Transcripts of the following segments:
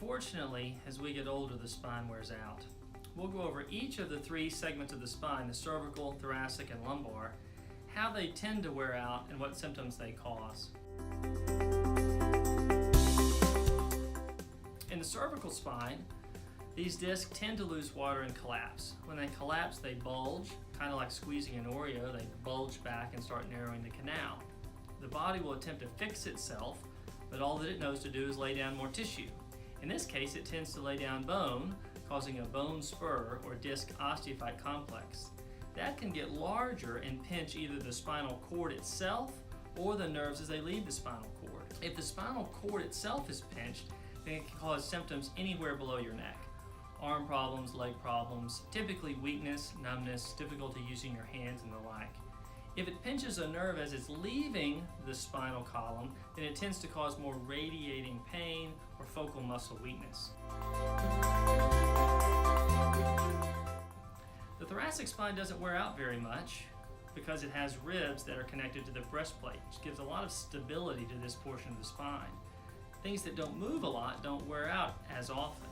Unfortunately, as we get older, the spine wears out. We'll go over each of the three segments of the spine, the cervical, thoracic, and lumbar, how they tend to wear out and what symptoms they cause. In the cervical spine, these discs tend to lose water and collapse. When they collapse, they bulge, kind of like squeezing an Oreo. They bulge back and start narrowing the canal. The body will attempt to fix itself, but all that it knows to do is lay down more tissue. In this case, it tends to lay down bone, causing a bone spur or disc osteophyte complex. That can get larger and pinch either the spinal cord itself or the nerves as they leave the spinal cord. If the spinal cord itself is pinched, then it can cause symptoms anywhere below your neck. Arm problems, leg problems, typically weakness, numbness, difficulty using your hands, and the like. If it pinches a nerve as it's leaving the spinal column, then it tends to cause more radiating pain or focal muscle weakness. The thoracic spine doesn't wear out very much because it has ribs that are connected to the breastplate, which gives a lot of stability to this portion of the spine. Things that don't move a lot don't wear out as often,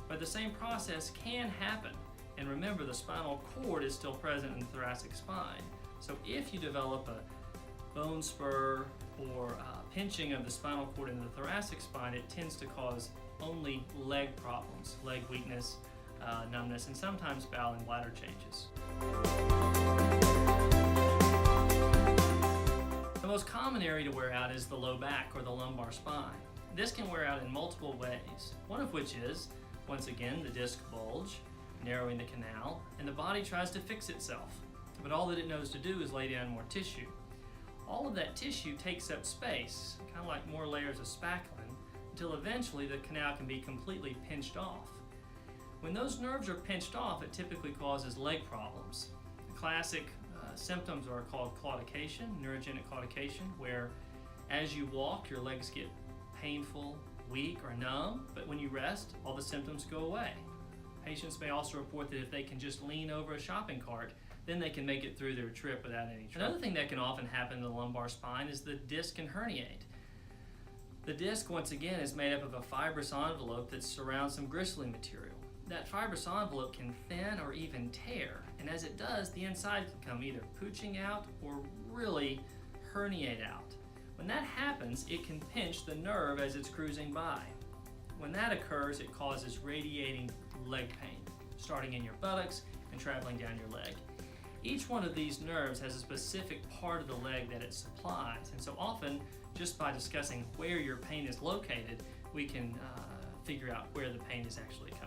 but the same process can happen. And remember, the spinal cord is still present in the thoracic spine. So if you develop a bone spur or pinching of the spinal cord in the thoracic spine, it tends to cause only leg problems, leg weakness, numbness, and sometimes bowel and bladder changes. The most common area to wear out is the low back or the lumbar spine. This can wear out in multiple ways, one of which is, once again, the disc bulge, narrowing the canal, and the body tries to fix itself. But all that it knows to do is lay down more tissue. All of that tissue takes up space, kind of like more layers of spackling, until eventually the canal can be completely pinched off. When those nerves are pinched off, it typically causes leg problems. The classic symptoms are called claudication, neurogenic claudication, where as you walk, your legs get painful, weak, or numb, but when you rest, all the symptoms go away. Patients may also report that if they can just lean over a shopping cart, then they can make it through their trip without any trouble. Another thing that can often happen in the lumbar spine is the disc can herniate. The disc, once again, is made up of a fibrous envelope that surrounds some gristly material. That fibrous envelope can thin or even tear, and as it does, the inside can come either pooching out or really herniate out. When that happens, it can pinch the nerve as it's cruising by. When that occurs, it causes radiating leg pain, starting in your buttocks and traveling down your leg. Each one of these nerves has a specific part of the leg that it supplies, and so often, just by discussing where your pain is located, we can figure out where the pain is actually coming